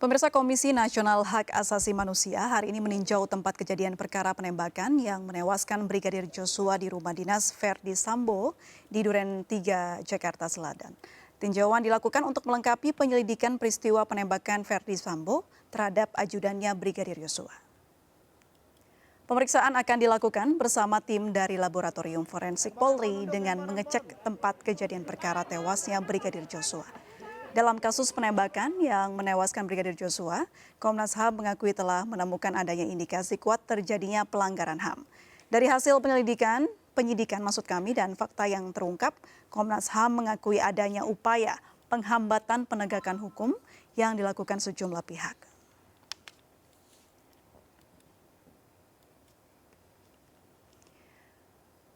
Pemirsa Komisi Nasional Hak Asasi Manusia hari ini meninjau tempat kejadian perkara penembakan yang menewaskan Brigadir Joshua di rumah dinas Verdi Sambo di Duren 3, Jakarta Selatan. Tinjauan dilakukan untuk melengkapi penyelidikan peristiwa penembakan Verdi Sambo terhadap ajudannya Brigadir Joshua. Pemeriksaan akan dilakukan bersama tim dari Laboratorium Forensik Polri dengan mengecek tempat kejadian perkara tewasnya Brigadir Joshua. Dalam kasus penembakan yang menewaskan Brigadir Joshua, Komnas HAM mengakui telah menemukan adanya indikasi kuat terjadinya pelanggaran HAM. Dari hasil penyidikan dan fakta yang terungkap, Komnas HAM mengakui adanya upaya penghambatan penegakan hukum yang dilakukan sejumlah pihak.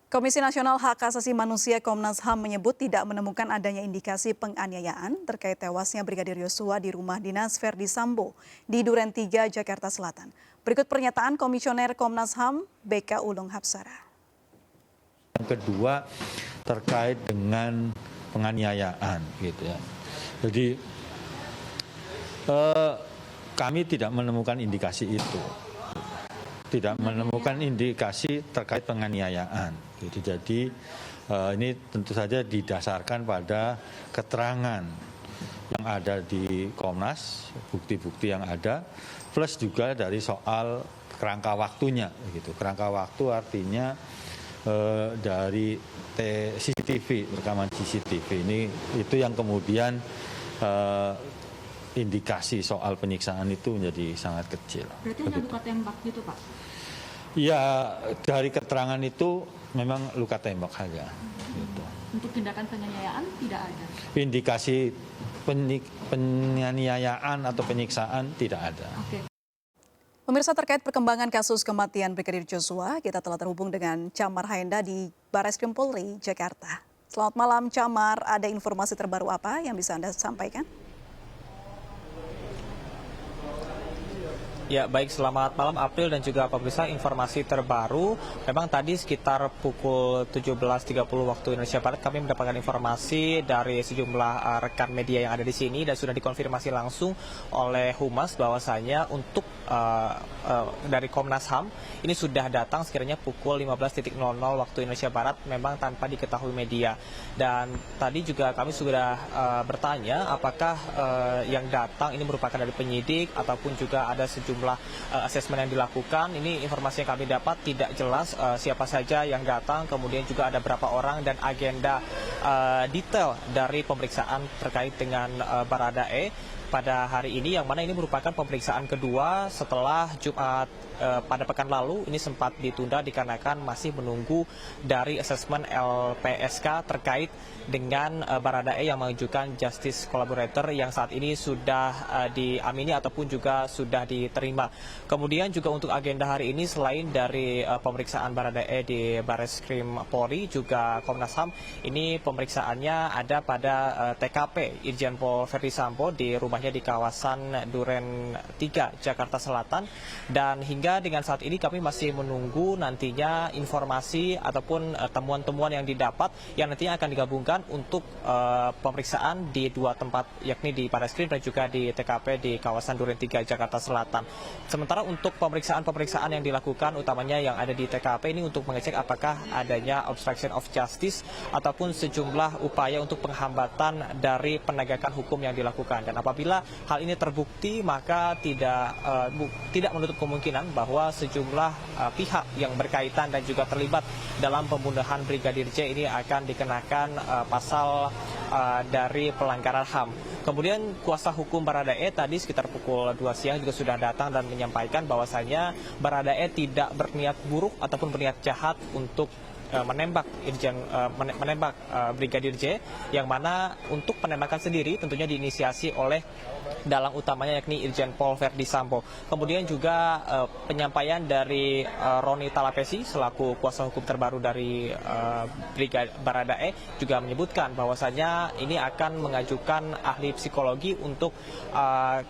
Komisi Nasional Hak Asasi Manusia Komnas HAM menyebut tidak menemukan adanya indikasi penganiayaan terkait tewasnya Brigadir Joshua di rumah dinas Verdi Sambo di Duren 3, Jakarta Selatan. Berikut pernyataan Komisioner Komnas HAM BK Ulung Hapsara. Yang kedua terkait dengan penganiayaan, gitu ya. Jadi kami tidak menemukan indikasi itu. Tidak menemukan indikasi terkait penganiayaan. Jadi ini tentu saja didasarkan pada keterangan yang ada di Komnas, bukti-bukti yang ada, plus juga dari soal kerangka waktunya. Gitu. Kerangka waktu artinya dari CCTV, rekaman CCTV ini itu yang kemudian indikasi soal penyiksaan itu menjadi sangat kecil. Berarti hanya luka tembak gitu, Pak? Ya, dari keterangan itu memang luka tembak saja. Gitu. Untuk tindakan penganiayaan tidak ada? Indikasi penganiayaan atau penyiksaan tidak ada. Oke. Pemirsa, terkait perkembangan kasus kematian Brigadir Joshua, kita telah terhubung dengan Camar Haenda di Barreskrim Polri, Jakarta. Selamat malam, Camar. Ada informasi terbaru apa yang bisa Anda sampaikan? Ya, baik, selamat malam April dan juga pemirsa. Informasi terbaru, memang tadi sekitar pukul 17.30 waktu Indonesia Barat kami mendapatkan informasi dari sejumlah rekan media yang ada di sini dan sudah dikonfirmasi langsung oleh Humas bahwasanya untuk dari Komnas HAM ini sudah datang sekiranya pukul 15.00 waktu Indonesia Barat, memang tanpa diketahui media. Dan tadi juga kami sudah bertanya apakah yang datang ini merupakan dari penyidik ataupun juga ada sejumlah asesmen yang dilakukan. Ini informasi yang kami dapat tidak jelas siapa saja yang datang, kemudian juga ada berapa orang dan agenda detail dari pemeriksaan terkait dengan Baradae pada hari ini, yang mana ini merupakan pemeriksaan kedua setelah Jumat pada pekan lalu ini sempat ditunda dikarenakan masih menunggu dari asesmen LPSK terkait dengan Baradae yang mengajukan justice collaborator yang saat ini sudah diamini ataupun juga sudah diterima. Kemudian juga untuk agenda hari ini selain dari pemeriksaan Baradae di Barreskrim Polri, juga Komnas HAM ini pemeriksaannya ada pada TKP Irjen Pol Verdi Sambo di rumahnya di kawasan Duren 3, Jakarta Selatan. Dan hingga dengan saat ini kami masih menunggu nantinya informasi ataupun temuan-temuan yang didapat yang nantinya akan digabungkan untuk pemeriksaan di dua tempat, yakni di Barreskrim dan juga di TKP di kawasan Duren 3, Jakarta Selatan. Sementara untuk pemeriksaan yang dilakukan utamanya yang ada di TKP ini untuk mengecek apakah adanya obstruction of justice ataupun sejumlah upaya untuk penghambatan dari penegakan hukum yang dilakukan. Dan apabila hal ini terbukti, maka tidak menutup kemungkinan bahwa sejumlah pihak yang berkaitan dan juga terlibat dalam pembunuhan Brigadir J ini akan dikenakan pasal dari pelanggaran HAM. Kemudian kuasa hukum Baradae tadi sekitar pukul 2 siang juga sudah datang dan menyampaikan bahwasanya Baradae tidak berniat buruk ataupun berniat jahat untuk menembak Brigadir J, yang mana untuk penembakan sendiri tentunya diinisiasi oleh dalang utamanya yakni Irjen Pol Verdi Sambo. Kemudian juga penyampaian dari Roni Talapesi selaku kuasa hukum terbaru dari Baradae juga menyebutkan bahwasanya ini akan mengajukan ahli psikologi untuk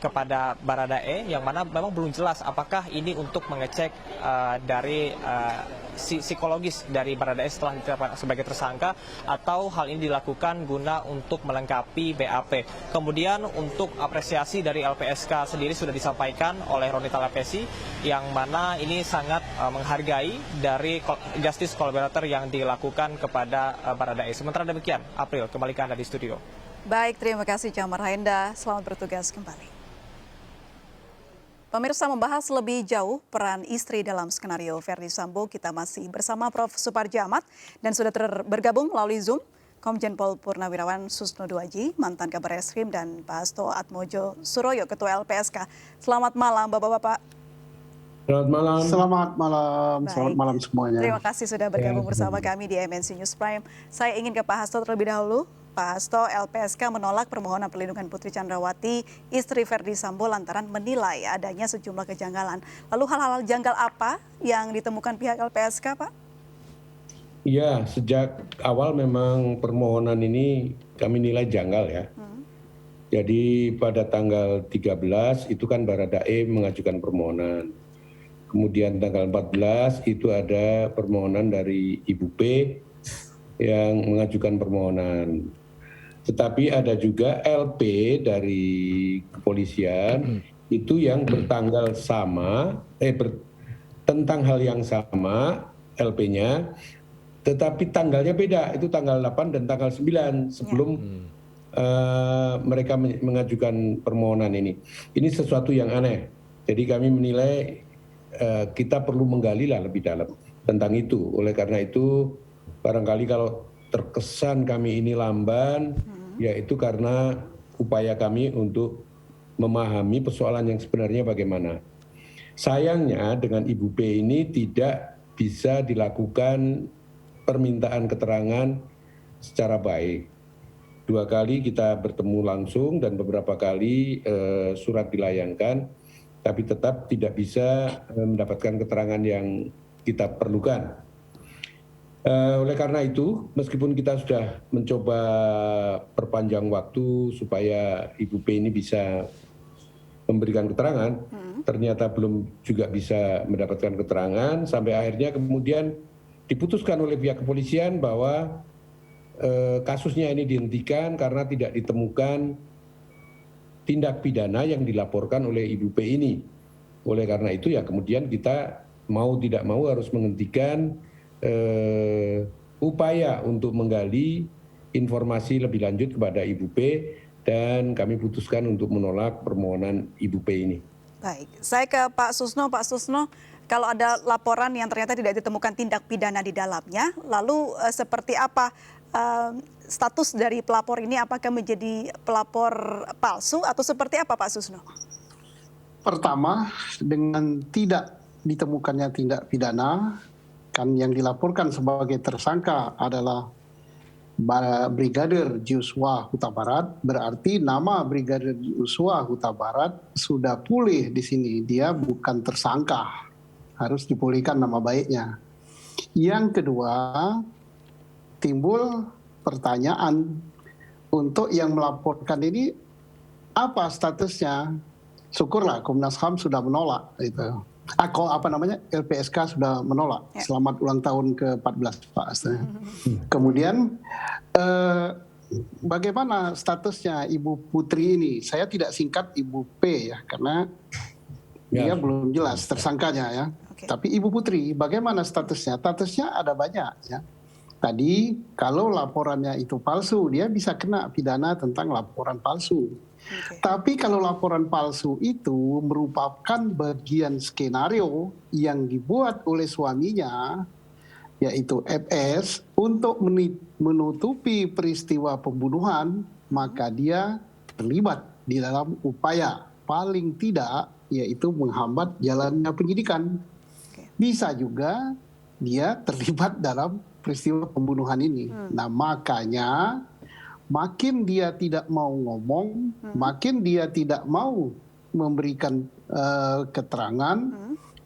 kepada Baradae, yang mana memang belum jelas apakah ini untuk mengecek dari psikologis dari Baradae setelah ditetapkan sebagai tersangka, atau hal ini dilakukan guna untuk melengkapi BAP. Kemudian untuk apresiasi dari LPSK sendiri sudah disampaikan oleh Ronita Lepesi, yang mana ini sangat menghargai dari justice collaborator yang dilakukan kepada Baradae. Sementara demikian, April, kembali ke Anda di studio. Baik, terima kasih Jamar Haenda. Selamat bertugas kembali. Pemirsa, membahas lebih jauh peran istri dalam skenario Verdi Sambo, kita masih bersama Prof. Suparji Ahmad dan sudah bergabung melalui Zoom Komjen Pol Purnawirawan Susno Duaji, mantan Kabar Eskrim, dan Pak Hasto Atmojo Suroyo, Ketua LPSK. Selamat malam Bapak-Bapak. Selamat malam. Selamat malam. Baik. Selamat malam semuanya. Terima kasih sudah bergabung bersama kami di MNC News Prime. Saya ingin ke Pak Hasto terlebih dahulu. Pak Hasto, LPSK menolak permohonan perlindungan Putri Chandrawati, istri Verdi Sambo, lantaran menilai adanya sejumlah kejanggalan. Lalu hal-hal janggal apa yang ditemukan pihak LPSK, Pak? Iya, sejak awal memang permohonan ini kami nilai janggal ya. Jadi pada tanggal 13 itu kan Baradae mengajukan permohonan. Kemudian tanggal 14 itu ada permohonan dari Ibu P yang mengajukan permohonan. Tetapi ada juga LP dari kepolisian itu yang bertanggal sama, tentang hal yang sama LP-nya, tetapi tanggalnya beda, itu tanggal 8 dan tanggal 9 sebelum mereka mengajukan permohonan ini. Ini sesuatu yang aneh. Jadi kami menilai kita perlu menggali lah lebih dalam tentang itu. Oleh karena itu barangkali kalau terkesan kami ini lamban, yaitu karena upaya kami untuk memahami persoalan yang sebenarnya bagaimana. Sayangnya dengan Ibu P ini tidak bisa dilakukan permintaan keterangan secara baik. 2 kali kita bertemu langsung dan beberapa kali surat dilayangkan, tapi tetap tidak bisa mendapatkan keterangan yang kita perlukan. Oleh karena itu, meskipun kita sudah mencoba perpanjang waktu supaya Ibu P ini bisa memberikan keterangan, ternyata belum juga bisa mendapatkan keterangan, sampai akhirnya kemudian diputuskan oleh pihak kepolisian bahwa kasusnya ini dihentikan karena tidak ditemukan tindak pidana yang dilaporkan oleh Ibu P ini. Oleh karena itu ya kemudian kita mau tidak mau harus menghentikan upaya untuk menggali informasi lebih lanjut kepada Ibu P, dan kami putuskan untuk menolak permohonan Ibu P ini. Baik, saya ke Pak Susno. Pak Susno, kalau ada laporan yang ternyata tidak ditemukan tindak pidana di dalamnya, lalu seperti apa status dari pelapor ini? Apakah menjadi pelapor palsu atau seperti apa, Pak Susno? Pertama, dengan tidak ditemukannya tindak pidana, kan yang dilaporkan sebagai tersangka adalah Brigadir Joshua Huta Barat, berarti nama Brigadir Joshua Huta Barat sudah pulih di sini. Dia bukan tersangka, harus dipulihkan nama baiknya. Yang kedua, timbul pertanyaan untuk yang melaporkan ini apa statusnya. Syukurlah Komnas HAM sudah menolak itu. LPSK sudah menolak. Selamat ulang tahun ke-14 Pak Astra. Kemudian bagaimana statusnya Ibu Putri ini? Saya tidak singkat Ibu P ya, karena dia belum jelas tersangkanya ya. Tapi Ibu Putri, bagaimana statusnya? Statusnya ada banyak ya. Tadi kalau laporannya itu palsu, dia bisa kena pidana tentang laporan palsu. Tapi kalau laporan palsu itu merupakan bagian skenario yang dibuat oleh suaminya, yaitu FS, untuk menutupi peristiwa pembunuhan, maka dia terlibat di dalam upaya paling tidak, yaitu menghambat jalannya penyidikan. Bisa juga dia terlibat dalam peristiwa pembunuhan ini. Nah, makanya makin dia tidak mau ngomong, makin dia tidak mau memberikan keterangan,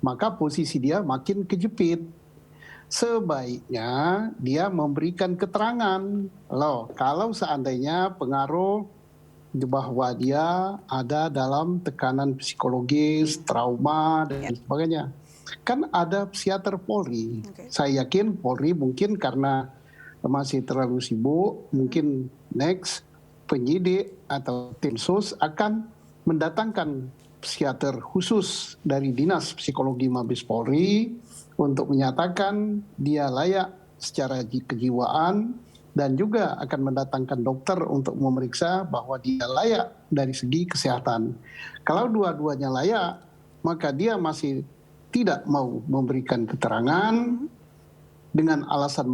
maka posisi dia makin kejepit. Sebaiknya dia memberikan keterangan. Loh, kalau seandainya pengaruh bahwa dia ada dalam tekanan psikologis, trauma, dan sebagainya. kan ada psikiater Polri. Saya yakin Polri mungkin karena masih terlalu sibuk, mungkin next penyidik atau tim sus akan mendatangkan psikiater khusus dari Dinas Psikologi Mabes Polri untuk menyatakan dia layak secara kejiwaan, dan juga akan mendatangkan dokter untuk memeriksa bahwa dia layak dari segi kesehatan. Kalau dua-duanya layak, maka dia masih tidak mau memberikan keterangan dengan alasan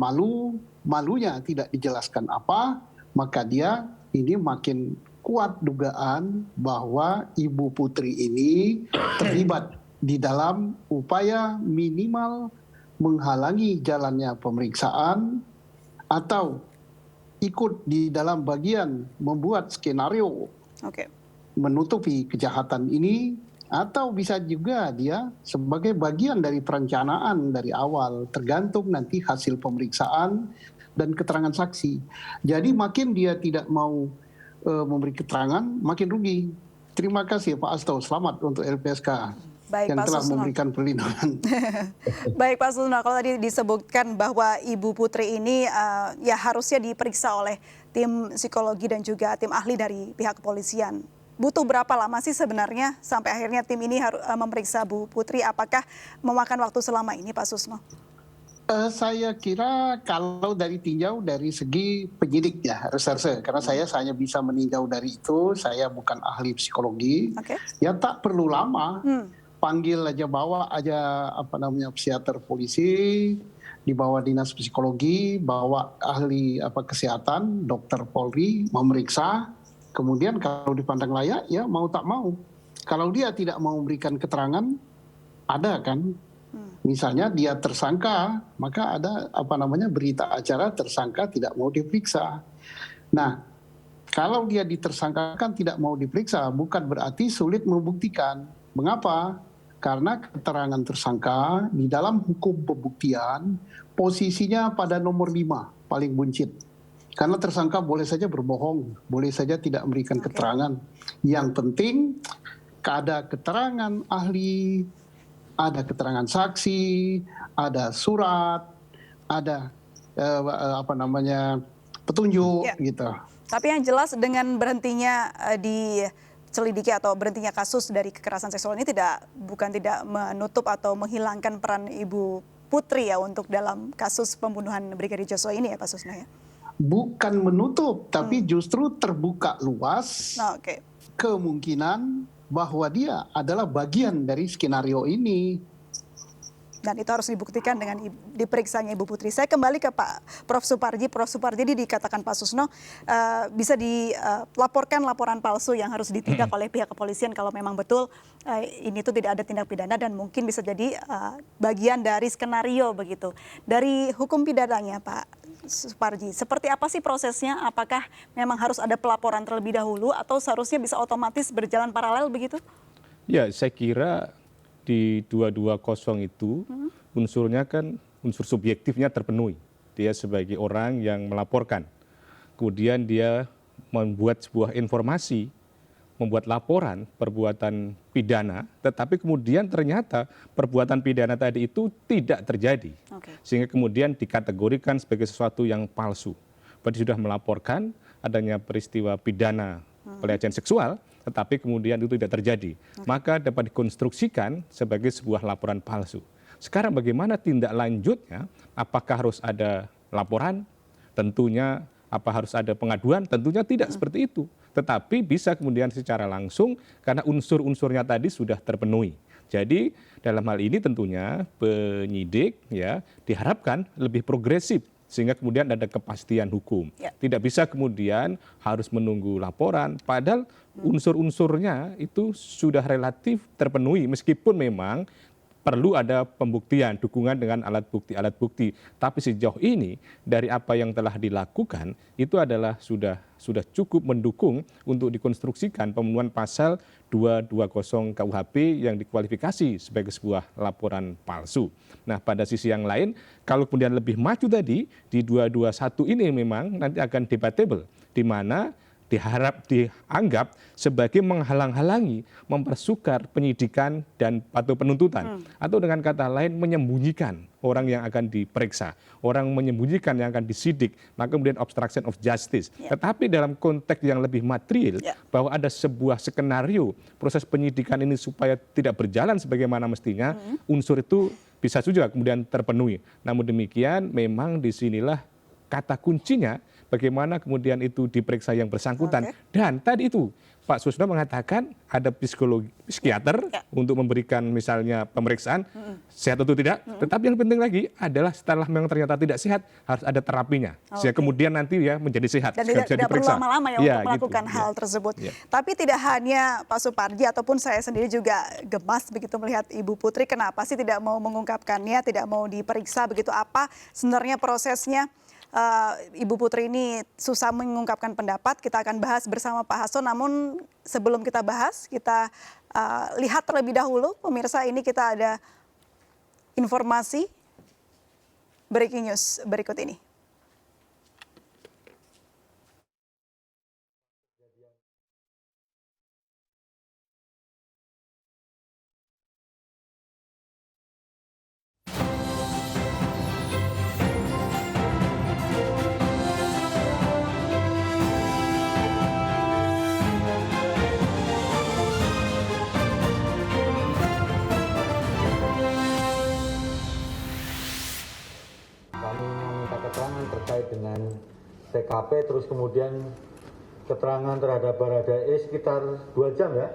malunya tidak dijelaskan apa, maka dia ini makin kuat dugaan bahwa Ibu Putri ini terlibat di dalam upaya minimal menghalangi jalannya pemeriksaan atau ikut di dalam bagian membuat skenario menutupi kejahatan ini, atau bisa juga dia sebagai bagian dari perencanaan dari awal, tergantung nanti hasil pemeriksaan dan keterangan saksi. Jadi makin dia tidak mau memberi keterangan, makin rugi. Terima kasih Pak Asto, selamat untuk LPSK. Baik, yang Pak telah Susno memberikan perlindungan. Baik Pak Susno, kalau tadi disebutkan bahwa Ibu Putri ini ya harusnya diperiksa oleh tim psikologi dan juga tim ahli dari pihak kepolisian. Butuh berapa lama sih sebenarnya sampai akhirnya tim ini harus memeriksa Bu Putri? Apakah memakan waktu selama ini Pak Susno? Saya kira kalau dari tinjau dari segi penyidik ya, reserse, karena saya hanya bisa meninjau dari itu, saya bukan ahli psikologi, ya tak perlu lama. Panggil aja, bawa aja psikiater polisi, dibawa dinas psikologi, bawa ahli kesehatan, dokter Polri memeriksa, kemudian kalau dipandang layak ya mau tak mau. Kalau dia tidak mau memberikan keterangan, ada kan, misalnya dia tersangka, maka ada berita acara tersangka tidak mau diperiksa. Nah, kalau dia ditersangkakan tidak mau diperiksa, bukan berarti sulit membuktikan. Mengapa? Karena keterangan tersangka di dalam hukum pembuktian posisinya pada nomor 5, paling buncit. Karena tersangka boleh saja berbohong, boleh saja tidak memberikan keterangan. Yang penting ada keterangan ahli, ada keterangan saksi, ada surat, ada petunjuk gitu. Tapi yang jelas dengan berhentinya diselidiki atau berhentinya kasus dari kekerasan seksual ini bukan tidak menutup atau menghilangkan peran Ibu Putri ya untuk dalam kasus pembunuhan Brigadir Joshua ini ya Pak Susno ya? Bukan menutup, tapi justru terbuka luas kemungkinan bahwa dia adalah bagian dari skenario ini. Dan itu harus dibuktikan dengan diperiksanya Ibu Putri. Saya kembali ke Pak Prof. Suparji. Prof. Suparji dikatakan Pak Susno bisa dilaporkan laporan palsu yang harus ditindak oleh pihak kepolisian kalau memang betul ini tuh tidak ada tindak pidana dan mungkin bisa jadi bagian dari skenario begitu. Dari hukum pidananya Pak Suparji, seperti apa sih prosesnya? Apakah memang harus ada pelaporan terlebih dahulu atau seharusnya bisa otomatis berjalan paralel begitu? Ya, saya kira di 220 itu unsurnya kan unsur subjektifnya terpenuhi. Dia sebagai orang yang melaporkan. Kemudian dia membuat sebuah informasi, membuat laporan perbuatan pidana, tetapi kemudian ternyata perbuatan pidana tadi itu tidak terjadi. Sehingga kemudian dikategorikan sebagai sesuatu yang palsu. Berarti sudah melaporkan adanya peristiwa pidana pelecehan seksual, tetapi kemudian itu tidak terjadi. Maka dapat dikonstruksikan sebagai sebuah laporan palsu. Sekarang bagaimana tindak lanjutnya? Apakah harus ada laporan? Tentunya apa harus ada pengaduan? Tentunya tidak seperti itu. Tetapi bisa kemudian secara langsung karena unsur-unsurnya tadi sudah terpenuhi. Jadi dalam hal ini tentunya penyidik ya diharapkan lebih progresif sehingga kemudian ada kepastian hukum. Tidak bisa kemudian harus menunggu laporan, padahal unsur-unsurnya itu sudah relatif terpenuhi meskipun memang perlu ada pembuktian, dukungan dengan alat bukti. Tapi sejauh ini dari apa yang telah dilakukan itu adalah sudah cukup mendukung untuk dikonstruksikan pemenuhan pasal 220 KUHP yang dikualifikasi sebagai sebuah laporan palsu. Nah, pada sisi yang lain, kalau kemudian lebih maju tadi di 221 ini memang nanti akan debatable, di mana dianggap sebagai menghalang-halangi, mempersukar penyidikan dan atau penuntutan, atau dengan kata lain menyembunyikan orang yang akan diperiksa, orang menyembunyikan yang akan disidik, maka kemudian obstruction of justice. Tetapi dalam konteks yang lebih material, bahwa ada sebuah skenario proses penyidikan ini supaya tidak berjalan sebagaimana mestinya, unsur itu bisa juga kemudian terpenuhi. Namun demikian, memang disinilah kata kuncinya, bagaimana kemudian itu diperiksa yang bersangkutan. Dan tadi itu Pak Susno mengatakan ada psikiater untuk memberikan misalnya pemeriksaan, sehat atau tidak. Tetapi yang penting lagi adalah setelah memang ternyata tidak sehat, harus ada terapinya. Sehingga kemudian nanti ya menjadi sehat. Dan tidak perlu lama-lama ya untuk melakukan hal tersebut. Tapi tidak hanya Pak Suparji ataupun saya sendiri juga gemas begitu melihat Ibu Putri, kenapa sih tidak mau mengungkapkannya, tidak mau diperiksa begitu, apa sebenarnya prosesnya. Ibu Putri ini susah mengungkapkan pendapat. Kita akan bahas bersama Pak Hasto. Namun sebelum kita bahas, kita lihat terlebih dahulu. Pemirsa, ini kita ada informasi breaking news berikut ini. Terkait dengan TKP, terus kemudian keterangan terhadap Baradae sekitar 2 jam ya,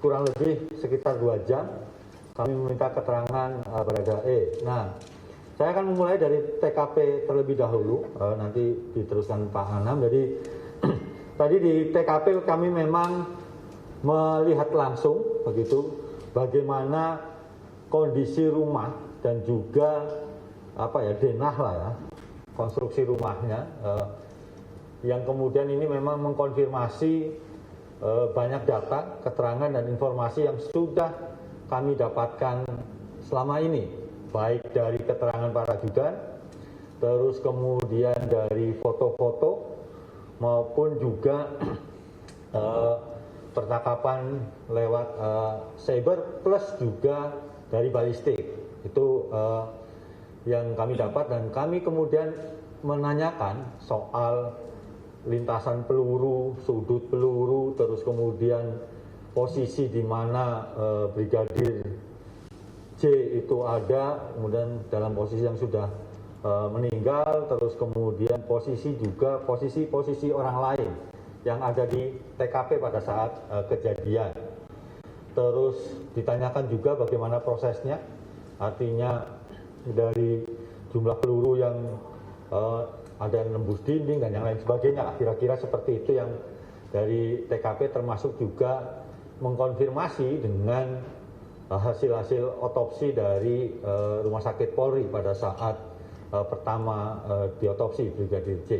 kurang lebih sekitar 2 jam kami meminta keterangan Baradae. Nah, saya akan memulai dari TKP terlebih dahulu, nanti diteruskan Pak Anam. Jadi tadi di TKP kami memang melihat langsung begitu bagaimana kondisi rumah dan juga denah lah ya, konstruksi rumahnya, yang kemudian ini memang mengkonfirmasi banyak data, keterangan dan informasi yang sudah kami dapatkan selama ini, baik dari keterangan para ajudan, terus kemudian dari foto-foto maupun juga percakapan lewat cyber plus juga dari balistik. Itu yang kami dapat, dan kami kemudian menanyakan soal lintasan peluru, sudut peluru, terus kemudian posisi di mana Brigadir J itu ada, kemudian dalam posisi yang sudah meninggal, terus kemudian posisi orang lain yang ada di TKP pada saat kejadian. Terus ditanyakan juga bagaimana prosesnya, artinya dari jumlah peluru yang ada yang nembus dinding dan yang lain sebagainya, kira-kira seperti itu yang dari TKP, termasuk juga mengkonfirmasi dengan hasil-hasil otopsi dari Rumah Sakit Polri pada saat pertama diotopsi Brigadir J.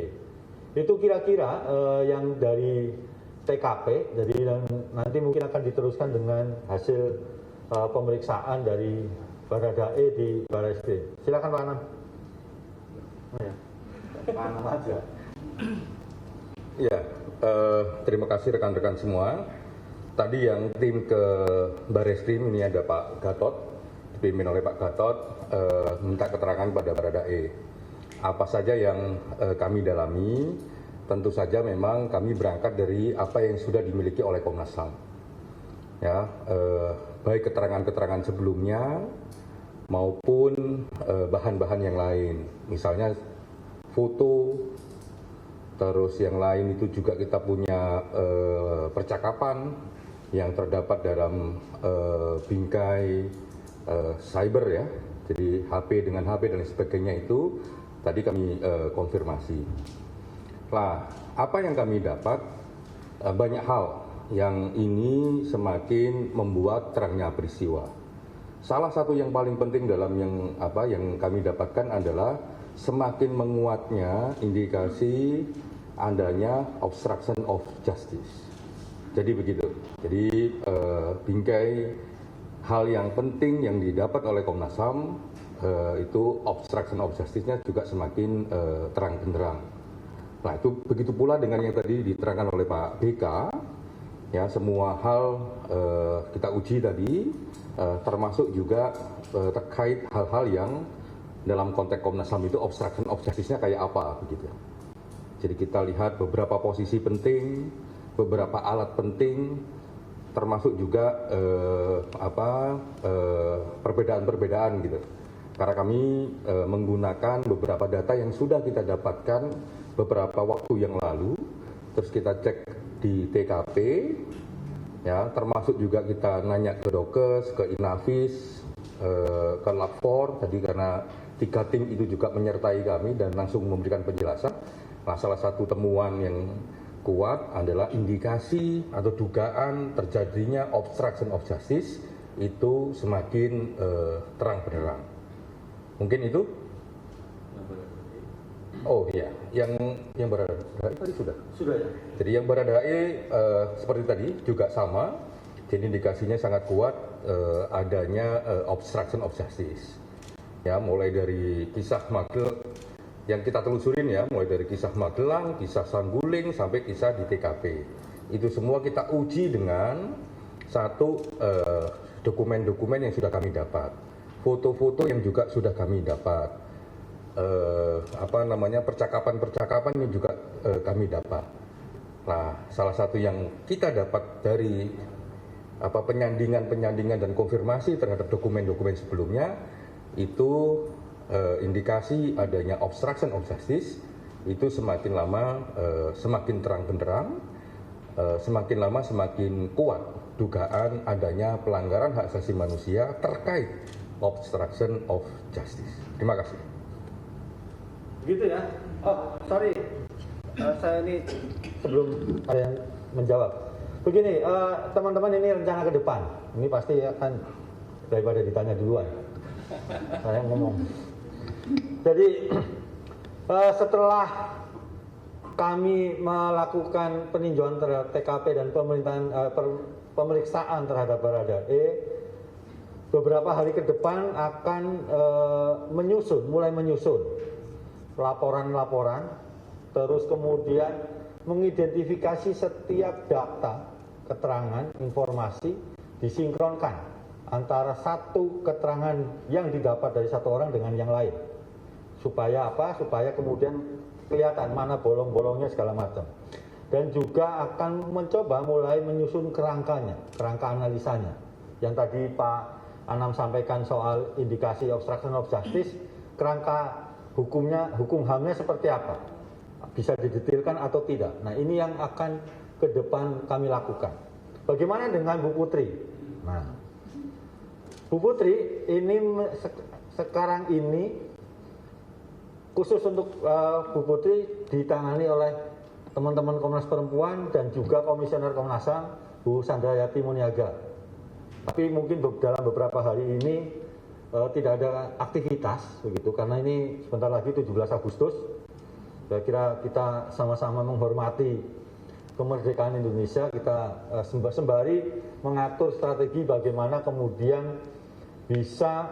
Itu kira-kira yang dari TKP. Jadi nanti mungkin akan diteruskan dengan hasil pemeriksaan dari Baradae di Barreskrim. Silakan Pak Anam. Pak Anam aja. Ya, terima kasih rekan-rekan semua. Tadi yang tim ke Barreskrim ini ada Pak Gatot, dipimpin oleh Pak Gatot, minta keterangan pada Baradae. Apa saja yang kami dalami, tentu saja memang kami berangkat dari apa yang sudah dimiliki oleh Komnas HAM. Ya, baik keterangan-keterangan sebelumnya maupun bahan-bahan yang lain, misalnya foto, terus yang lain itu juga kita punya percakapan yang terdapat dalam bingkai cyber ya, jadi HP dengan HP dan sebagainya, itu tadi kami konfirmasi. Nah, apa yang kami dapat, banyak hal yang ini semakin membuat terangnya peristiwa. Salah satu yang paling penting dalam yang kami dapatkan adalah semakin menguatnya indikasi adanya obstruction of justice. Jadi begitu. Jadi bingkai hal yang penting yang didapat oleh Komnas HAM itu obstruction of justice-nya juga semakin terang benderang. Nah itu begitu pula dengan yang tadi diterangkan oleh Pak BK, ya semua hal kita uji tadi, termasuk juga terkait hal-hal yang dalam konteks Komnas HAM itu obstruction of justice-nya kayak apa begitu. Jadi kita lihat beberapa posisi penting, beberapa alat penting, termasuk juga perbedaan-perbedaan gitu. Karena kami menggunakan beberapa data yang sudah kita dapatkan beberapa waktu yang lalu, terus kita cek di TKP, ya termasuk juga kita nanya ke Dokes, ke Inavis, ke Lapor, tadi karena 3 tim itu juga menyertai kami dan langsung memberikan penjelasan. Nah, salah satu temuan yang kuat adalah indikasi atau dugaan terjadinya obstruction of justice itu semakin terang benderang. Mungkin itu? Oh iya, yang Baradae tadi sudah ya. Jadi yang Baradae seperti tadi juga sama. Jadi indikasinya sangat kuat adanya obstruction of justice. Ya, mulai dari kisah Magel yang kita telusurin ya, mulai dari kisah Magelang, kisah Saguling sampai kisah di TKP. Itu semua kita uji dengan satu dokumen-dokumen yang sudah kami dapat, foto-foto yang juga sudah kami dapat. Percakapan-percakapan yang juga kami dapat. Nah, salah satu yang kita dapat dari penyandingan dan konfirmasi terhadap dokumen-dokumen sebelumnya itu indikasi adanya obstruction of justice itu semakin lama semakin terang benderang, semakin lama semakin kuat dugaan adanya pelanggaran hak asasi manusia terkait obstruction of justice. Terima kasih. Gitu ya. Oh, sorry. Saya ini sebelum ada yang menjawab. Begini, teman-teman, ini rencana ke depan. Ini pasti akan daripada ditanya duluan. Saya ngomong. Jadi setelah kami melakukan peninjauan terhadap TKP dan pemeriksaan terhadap Baradae, beberapa hari ke depan akan mulai menyusun laporan-laporan, terus kemudian mengidentifikasi setiap data, keterangan, informasi, disinkronkan antara satu keterangan yang didapat dari satu orang dengan yang lain. Supaya apa? Supaya kemudian kelihatan mana bolong-bolongnya segala macam. Dan juga akan mencoba mulai menyusun kerangkanya, kerangka analisanya. Yang tadi Pak Anam sampaikan soal indikasi obstruction of justice, kerangka hukum HAM-nya seperti apa? Bisa didetailkan atau tidak? Nah, ini yang akan ke depan kami lakukan. Bagaimana dengan Bu Putri? Nah, Bu Putri ini sekarang ini khusus untuk Bu Putri ditangani oleh teman-teman Komnas Perempuan dan juga Komisioner Komnas HAM Bu Sandrayati Muniaga. Tapi mungkin dalam beberapa hari ini tidak ada aktivitas begitu karena ini sebentar lagi 17 Agustus. Saya kira kita sama-sama menghormati kemerdekaan Indonesia, kita sembari mengatur strategi bagaimana kemudian bisa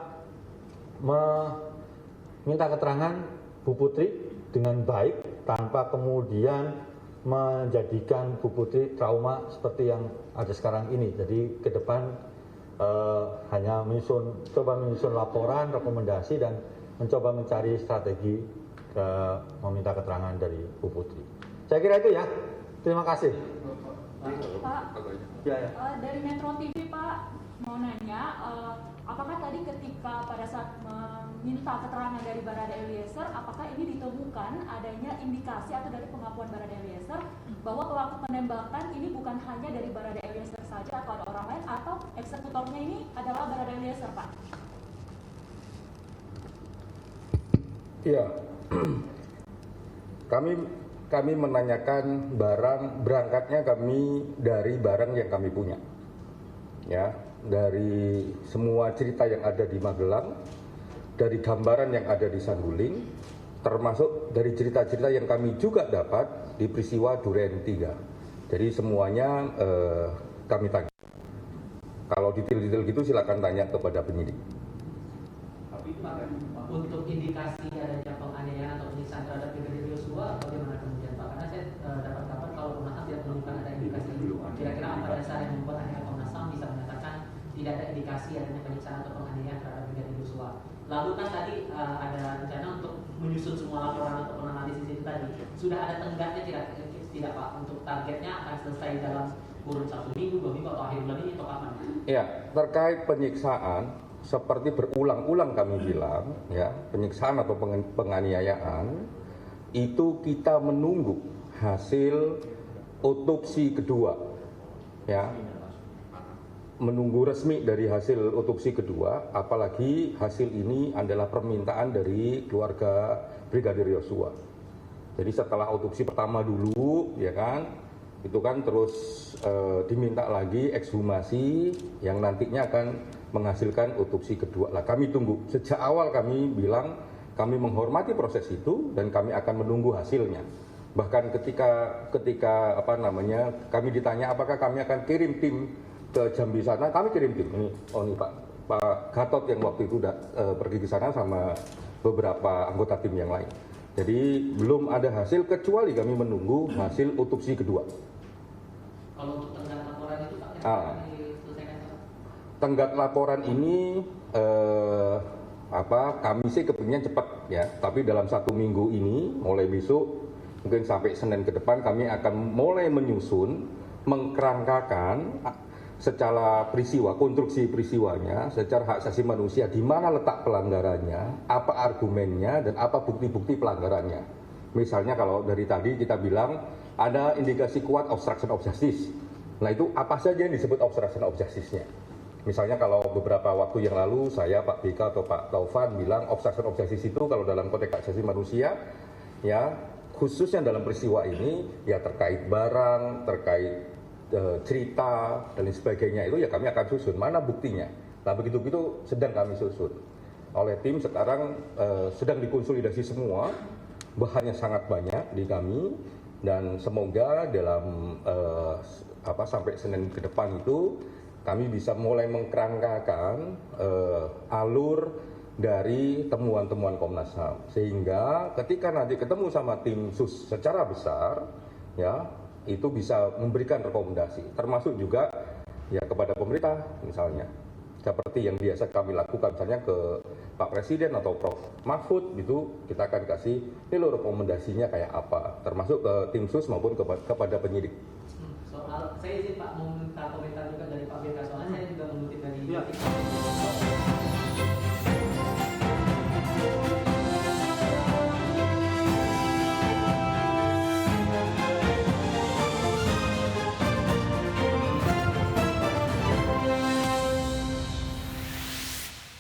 meminta keterangan Bu Putri dengan baik tanpa kemudian menjadikan Bu Putri trauma seperti yang ada sekarang ini. Jadi ke depan hanya coba menyusun laporan, rekomendasi dan mencoba mencari strategi meminta keterangan dari Bu Putri. Saya kira itu ya. Terima kasih. Pak, dari Metro TV Pak mau nanya, apakah tadi ketika pada saat meminta keterangan dari Baradae Eliezer, apakah ini ditemukan adanya indikasi atau dari pengakuan Baradae Eliezer bahwa pelaku penembakan ini bukan hanya dari Baradae Eliezer saja atau ada orang lain, atau eksekutornya ini adalah Baradae Eliezer, Pak? Iya, kami menanyakan berangkatnya kami dari barang yang kami punya, ya, dari semua cerita yang ada di Magelang, dari gambaran yang ada di Saguling, termasuk dari cerita-cerita yang kami juga dapat di peristiwa Duren 3. Jadi semuanya kami tanya. Kalau detail-detail gitu silakan tanya kepada penyidik. Tapi Pak, untuk indikasi adanya penganiayaan atau penyiksaan terhadap Brigadir Yosua, bagaimana kemudian Pak? dapat kabar kalau Komnas HAM tidak menemukan ada indikasi itu. Kira-kira apa dasar yang membuat akhirnya Komnas HAM bisa menyatakan tidak ada indikasi adanya penyiksaan atau penganiayaan terhadap Brigadir Joshua? Lalu kan tadi ada rencana untuk menyusun semua laporan ataupun analisis itu tadi. Sudah ada tenggatnya tidak Pak? Untuk targetnya akan selesai dalam kurun 1 minggu, 2 minggu atau akhir bulan ini atau kapan? Ya, terkait penyiksaan seperti berulang-ulang kami bilang, ya, penyiksaan atau penganiayaan itu kita menunggu hasil otopsi kedua, ya, menunggu resmi dari hasil otopsi kedua, apalagi hasil ini adalah permintaan dari keluarga Brigadir Joshua. Jadi setelah otopsi pertama dulu, ya kan, itu kan terus diminta lagi ekshumasi yang nantinya akan menghasilkan otopsi kedua. Lah kami tunggu. Sejak awal kami bilang kami menghormati proses itu dan kami akan menunggu hasilnya. Bahkan ketika kami ditanya apakah kami akan kirim tim ke Jambi sana, kami kirim tim. Ini Pak Gatot yang waktu itu pergi ke sana sama beberapa anggota tim yang lain. Jadi belum ada hasil kecuali kami menunggu hasil otopsi kedua. Kalau untuk tenggat laporan itu Pak, diselesaikan Pak? Tenggat laporan ini kami sih kepingin cepat ya, tapi dalam 1 minggu ini mulai besok mungkin sampai Senin ke depan kami akan mulai menyusun, mengkerangkakan secara peristiwa, konstruksi peristiwanya, secara hak asasi manusia, di mana letak pelanggarannya, apa argumennya, dan apa bukti-bukti pelanggarannya. Misalnya kalau dari tadi kita bilang ada indikasi kuat obstruction of justice. Nah itu apa saja yang disebut obstruction of justice-nya? Misalnya kalau beberapa waktu yang lalu saya, Pak BK atau Pak Taufan bilang obstruction of justice itu kalau dalam konteks hak asasi manusia, ya khususnya dalam peristiwa ini, ya terkait barang, terkait cerita dan lain sebagainya, itu ya kami akan susun mana buktinya. Nah begitu sedang kami susun oleh tim sekarang, sedang dikonsolidasi semua, bahannya sangat banyak di kami, dan semoga dalam sampai Senin ke depan itu kami bisa mulai mengkerangkakan alur dari temuan-temuan Komnas HAM, sehingga ketika nanti ketemu sama tim sus secara besar, ya itu bisa memberikan rekomendasi, termasuk juga ya kepada pemerintah misalnya, seperti yang biasa kami lakukan misalnya ke Pak Presiden atau Prof Mahfud, itu kita akan kasih ini loh rekomendasinya kayak apa, termasuk ke tim sus maupun kepada penyidik. Soal saya izin Pak meminta komentar juga dari Pak BK, soalnya saya juga mengutip dari